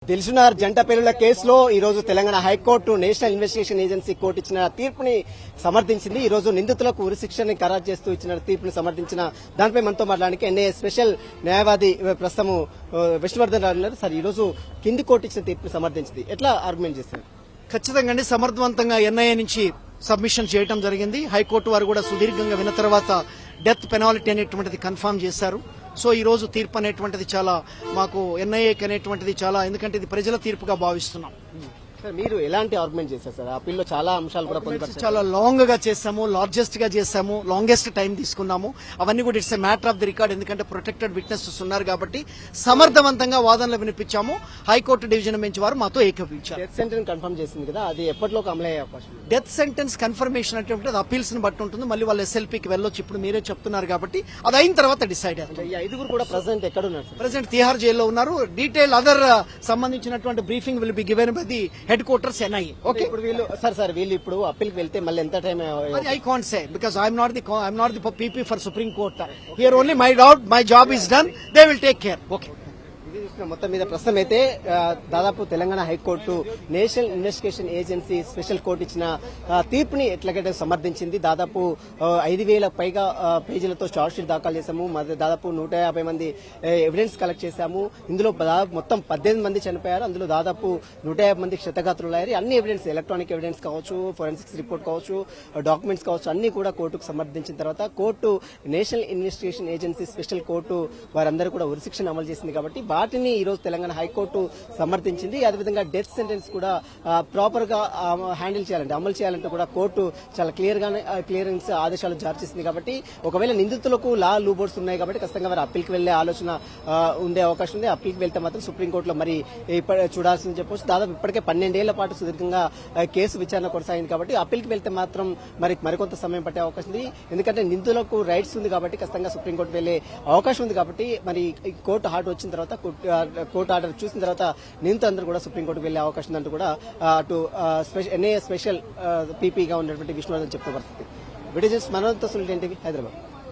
దిల్సుఖ్నగర్ జంట పేలుళ్ల కేసులో ఈ రోజు Telangana high court national investigation agency court ఇచ్చిన తీర్పుని సమర్థించింది. ఈ రోజు నిందితులకు ఉరిశిక్షని ఖరారు చేస్తూ ఇచ్చిన తీర్పుని సమర్థించిన దానిపై మనతో మాట్లాడడానికి ఎన్ఐఏ స్పెషల్ న్యాయవాది ప్రస్తుతం విష్ణువర్ధన్ రావు ఉన్నారు. సార్, ఈ రోజు కింది కోర్టు ఇచ్చిన తీర్పుని సమర్థించింది, ఎట్లా ఆర్గ్యుమెంట్ చేస్తారు? ఖచ్చితంగా అండి, సమర్థవంతంగా ఎన్ఐఏ నుంచి సబ్మిషన్ చేయడం జరిగింది. హైకోర్టు వారు కూడా సుదీర్ఘంగా విన్న తర్వాత డెత్ పెనాల్టీ అనేటువంటిది కన్ఫర్మ్ చేశారు. సో ఈ రోజు తీర్పు అనేటువంటిది చాలా మాకు ఎన్ఐఏకి అనేటువంటిది చాలా, ఎందుకంటే ఇది ప్రజల తీర్పుగా భావిస్తున్నాం. సార్, మీరు ఎలాంటి ఆర్గ్యుమెంట్ చేశారు సార్? అప్పీల్లో చాలా అంశాలు కూడా పొందుపరిచారు. చాలా లాంగ్ గా చేశాము, లార్జెస్ట్ గా చేశాము, లాంగెస్ట్ టైం తీసుకున్నాము. అవన్నీ కూడా it's a matter of the record, ఎందుకంటే ప్రొటెక్టెడ్ విట్నెసెస్ ఉన్నారు కాబట్టి సమర్థవంతంగా వాదనలు వినిపించాము. హైకోర్టు డివిజన్ బెంచ్ వారు మాతో ఏకీభవించారు. డెత్ సెంటెన్స్ కన్ఫర్మ్ చేసింది కదా, అది ఎప్పటిలోకి అమలయ్యే అవకాశం? డెత్ సెంటెన్స్ కన్ఫర్మేషన్ అంటే అది అపీల్స్ ని బట్టి ఉంటుంది. మళ్ళీ వాళ్ళు ఎస్ఎల్పీకి వెళ్ళొచ్చు, ఇప్పుడు మీరే చెప్తున్నారు కాబట్టి అది అయిన తర్వాత డిసైడ్ అవుతుంది. ఈ ఐదుగురు కూడా ప్రెసెంట్ ఎక్కడ ఉన్నారు? ప్రెసెంట్ తిహార్ జైల్లో ఉన్నారు. డీటెయిల్ అదర్ సంబంధించినటువంటి briefing will be given by the head quarters NIA. Okay, ఇప్పుడు వీళ్ళు వీళ్ళు ఇప్పుడు అప్పీల్కి వెళ్తే మళ్ళీ ఎంత time? I can't say because I'm not the PP for Supreme Court. Here only my job is done. They will take care. Okay. మొత్తం మీద ప్రస్తుతం అయితే దాదాపు Telangana high court national investigation agency special court ఇచ్చిన తీర్పుని ఎట్లాగైతే సమర్థించింది. దాదాపు 5,000 పైగా పేజీలతో చార్జ్ షీట్ దాఖలు చేశాము. దాదాపు 150 మంది ఎవిడెన్స్ కలెక్ట్ చేశాము. ఇందులో మొత్తం 18 మంది చనిపోయారు. అందులో దాదాపు 150 మంది క్షతగాత్రులయ్యారు. అన్ని ఎవిడెన్స్, ఎలక్ట్రానిక్ ఎవిడెన్స్ కావచ్చు, ఫోరెన్సిక్స్ రిపోర్ట్ కావచ్చు, డాక్యుమెంట్స్ కావచ్చు, అన్ని కూడా కోర్టుకు సమర్థించిన తర్వాత court national investigation agency special court వారందరూ కూడా ఉరిశిక్షను అమలు చేసింది. కాబట్టి వాటిని ఈ రోజు తెలంగాణ హైకోర్టు సమర్థించింది. అదేవిధంగా డెత్ సెంటెన్స్ కూడా ప్రాపర్ గా హ్యాండిల్ చేయాలంటే, అమలు చేయాలంటే కూడా కోర్టు చాలా క్లియరెన్స్ ఆదేశాలు జారీ చేసింది. కాబట్టి ఒకవేళ నిందితులకు లా లూబోర్డ్స్ ఉన్నాయి కాబట్టి ఖచ్చితంగా వారు అప్పీల్కి వెళ్లే ఆలోచన ఉండే అవకాశం ఉంది. అప్పీల్కి వెళ్తే మాత్రం సుప్రీంకోర్టులో మరి చూడాల్సింది చెప్పొచ్చు. దాదాపు ఇప్పటికే 12 ఏళ్ల పాటు సుదీర్ఘంగా కేసు విచారణ కొనసాగింది. కాబట్టి అప్పీల్కి వెళ్తే మాత్రం మరికొంత సమయం పట్టే అవకాశం ఉంది. ఎందుకంటే నిందితులకు రైట్స్ ఉంది కాబట్టి ఖచ్చితంగా సుప్రీంకోర్టు వెళ్లే అవకాశం ఉంది. కాబట్టి మరి కోర్టు ఆర్డర్ వచ్చిన తర్వాత, కోర్టు ఆర్డర్ చూసిన తర్వాత నిందితులందరూ కూడా సుప్రీంకోర్టుకు వెళ్లే అవకాశం ఉందంటూ కూడా అటు ఎన్ఐఏ స్పెషల్ పీపీగా ఉన్నటువంటి విష్ణువర్ధన్ చెప్తున్న పరిస్థితి. విడిజన్స్ మనోతో సుల్టన్ టీవీ, హైదరాబాద్.